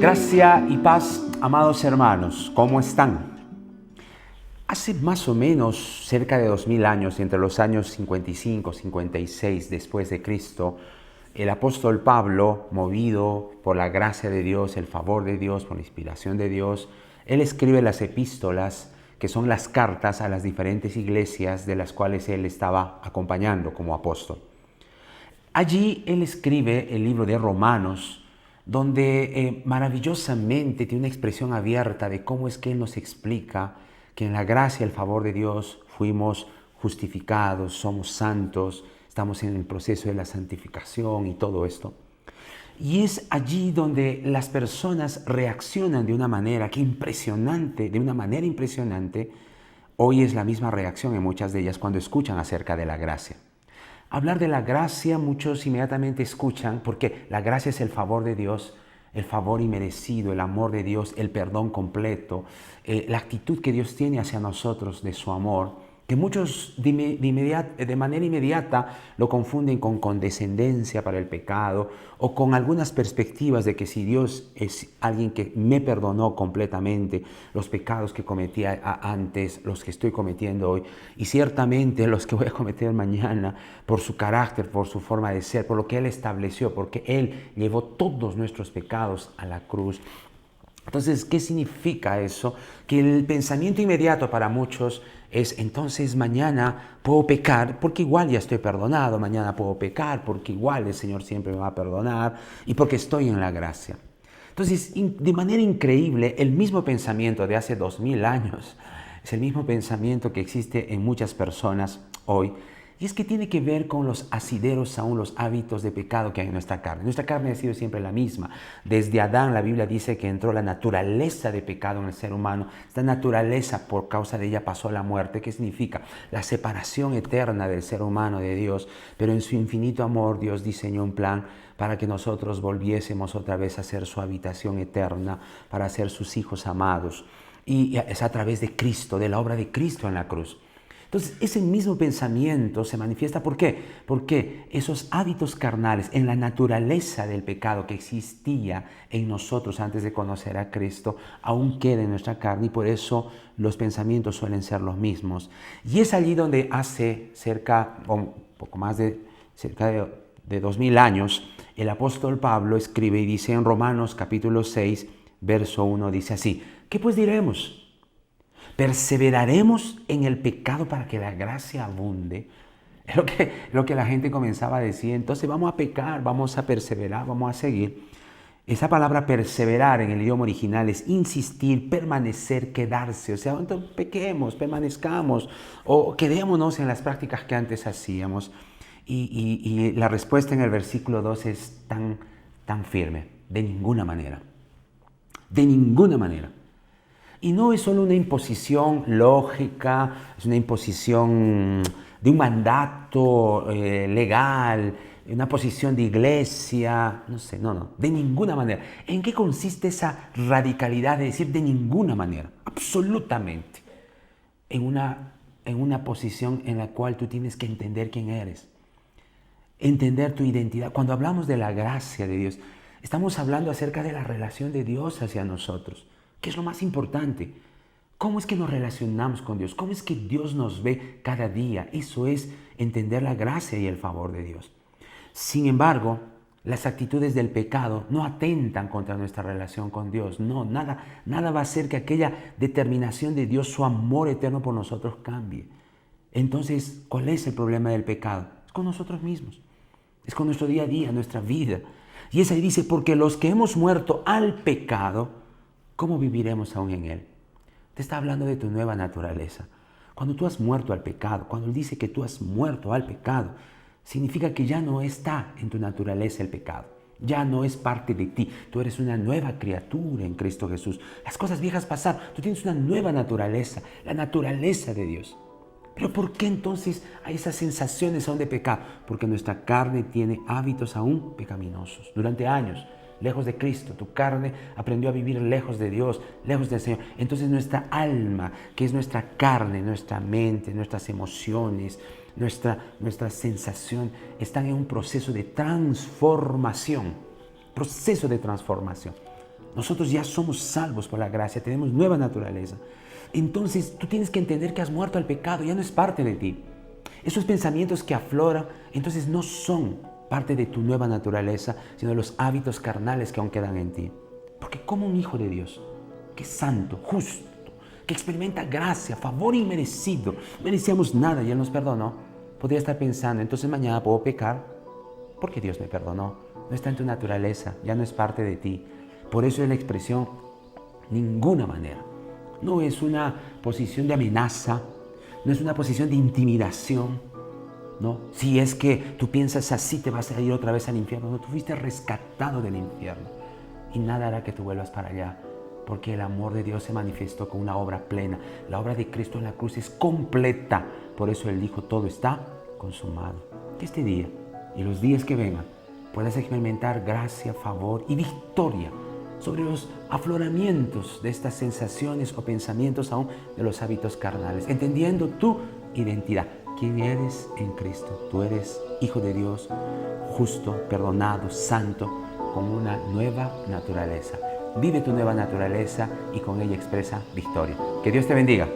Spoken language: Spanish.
Gracia y paz, amados hermanos, ¿cómo están? Hace más o menos cerca de 2000 años, entre los años 55 y 56 después de Cristo, el apóstol Pablo, movido por la gracia de Dios, el favor de Dios, por la inspiración de Dios, él escribe las epístolas, que son las cartas a las diferentes iglesias de las cuales él estaba acompañando como apóstol. Allí él escribe el libro de Romanos, donde maravillosamente tiene una expresión abierta de cómo es que él nos explica que en la gracia y el favor de Dios fuimos justificados, somos santos, estamos en el proceso de la santificación y todo esto. Y es allí donde las personas reaccionan de una manera impresionante. Hoy es la misma reacción en muchas de ellas cuando escuchan acerca de la gracia. Hablar de la gracia, muchos inmediatamente escuchan, porque la gracia es el favor de Dios, el favor inmerecido, el amor de Dios, el perdón completo, la actitud que Dios tiene hacia nosotros de su amor, que muchos de manera inmediata lo confunden con condescendencia para el pecado o con algunas perspectivas de que si Dios es alguien que me perdonó completamente los pecados que cometía antes, los que estoy cometiendo hoy y ciertamente los que voy a cometer mañana por su carácter, por su forma de ser, por lo que Él estableció, porque Él llevó todos nuestros pecados a la cruz. Entonces, ¿qué significa eso? Que el pensamiento inmediato para muchos es, entonces mañana puedo pecar porque igual ya estoy perdonado, mañana puedo pecar porque igual el Señor siempre me va a perdonar y porque estoy en la gracia. Entonces, de manera increíble, el mismo pensamiento de hace 2000 años es el mismo pensamiento que existe en muchas personas hoy. Y es que tiene que ver con los asideros aún, los hábitos de pecado que hay en nuestra carne. Nuestra carne ha sido siempre la misma. Desde Adán la Biblia dice que entró la naturaleza de pecado en el ser humano. Esta naturaleza, por causa de ella pasó la muerte. ¿Qué significa? La separación eterna del ser humano de Dios. Pero en su infinito amor Dios diseñó un plan para que nosotros volviésemos otra vez a ser su habitación eterna, para ser sus hijos amados. Y es a través de Cristo, de la obra de Cristo en la cruz. Entonces, ese mismo pensamiento se manifiesta, ¿por qué? Porque esos hábitos carnales en la naturaleza del pecado que existía en nosotros antes de conocer a Cristo, aún queda en nuestra carne y por eso los pensamientos suelen ser los mismos. Y es allí donde hace cerca de 2000 años, el apóstol Pablo escribe y dice en Romanos capítulo 6, verso 1, dice así, ¿qué pues diremos? ¿Perseveraremos en el pecado para que la gracia abunde? Es lo que la gente comenzaba a decir. Entonces vamos a pecar, vamos a perseverar, vamos a seguir. Esa palabra perseverar en el idioma original es insistir, permanecer, quedarse. O sea, entonces pequemos, permanezcamos o quedémonos en las prácticas que antes hacíamos. Y la respuesta en el versículo 2 es tan firme. De ninguna manera. De ninguna manera. Y no es solo una imposición lógica, es una imposición de un mandato legal, una posición de iglesia, no, de ninguna manera. ¿En qué consiste esa radicalidad de decir de ninguna manera? Absolutamente. En una posición en la cual tú tienes que entender quién eres, entender tu identidad. Cuando hablamos de la gracia de Dios, estamos hablando acerca de la relación de Dios hacia nosotros. ¿Qué es lo más importante? ¿Cómo es que nos relacionamos con Dios? ¿Cómo es que Dios nos ve cada día? Eso es entender la gracia y el favor de Dios. Sin embargo, las actitudes del pecado no atentan contra nuestra relación con Dios. No, nada va a hacer que aquella determinación de Dios, su amor eterno por nosotros cambie. Entonces, ¿cuál es el problema del pecado? Es con nosotros mismos. Es con nuestro día a día, nuestra vida. Y es ahí dice, porque los que hemos muerto al pecado, ¿cómo viviremos aún en él? Te está hablando de tu nueva naturaleza. Cuando tú has muerto al pecado, cuando él dice que tú has muerto al pecado, significa que ya no está en tu naturaleza el pecado. Ya no es parte de ti. Tú eres una nueva criatura en Cristo Jesús. Las cosas viejas pasaron. Tú tienes una nueva naturaleza, la naturaleza de Dios. Pero ¿por qué entonces hay esas sensaciones aún de pecado? Porque nuestra carne tiene hábitos aún pecaminosos. Durante años, lejos de Cristo, tu carne aprendió a vivir lejos de Dios, lejos del Señor. Entonces nuestra alma, que es nuestra carne, nuestra mente, nuestras emociones, nuestra sensación, están en un proceso de transformación. Proceso de transformación. Nosotros ya somos salvos por la gracia, tenemos nueva naturaleza. Entonces tú tienes que entender que has muerto al pecado, ya no es parte de ti. Esos pensamientos que afloran, entonces no son parte de tu nueva naturaleza, sino de los hábitos carnales que aún quedan en ti. Porque como un hijo de Dios, que es santo, justo, que experimenta gracia, favor inmerecido, no merecíamos nada y Él nos perdonó, podría estar pensando, entonces mañana puedo pecar porque Dios me perdonó. No está en tu naturaleza, ya no es parte de ti. Por eso es la expresión ninguna manera. No es una posición de amenaza, no es una posición de intimidación, ¿no? Si es que tú piensas así, te vas a ir otra vez al infierno. No, tú fuiste rescatado del infierno y nada hará que tú vuelvas para allá, porque el amor de Dios se manifestó con una obra plena. La obra de Cristo en la cruz es completa. Por eso Él dijo, todo está consumado. Que este día y los días que vengan puedas experimentar gracia, favor y victoria sobre los afloramientos de estas sensaciones o pensamientos aún de los hábitos carnales, entendiendo tu identidad. ¿Quién eres en Cristo? Tú eres hijo de Dios, justo, perdonado, santo, con una nueva naturaleza. Vive tu nueva naturaleza y con ella expresa victoria. Que Dios te bendiga.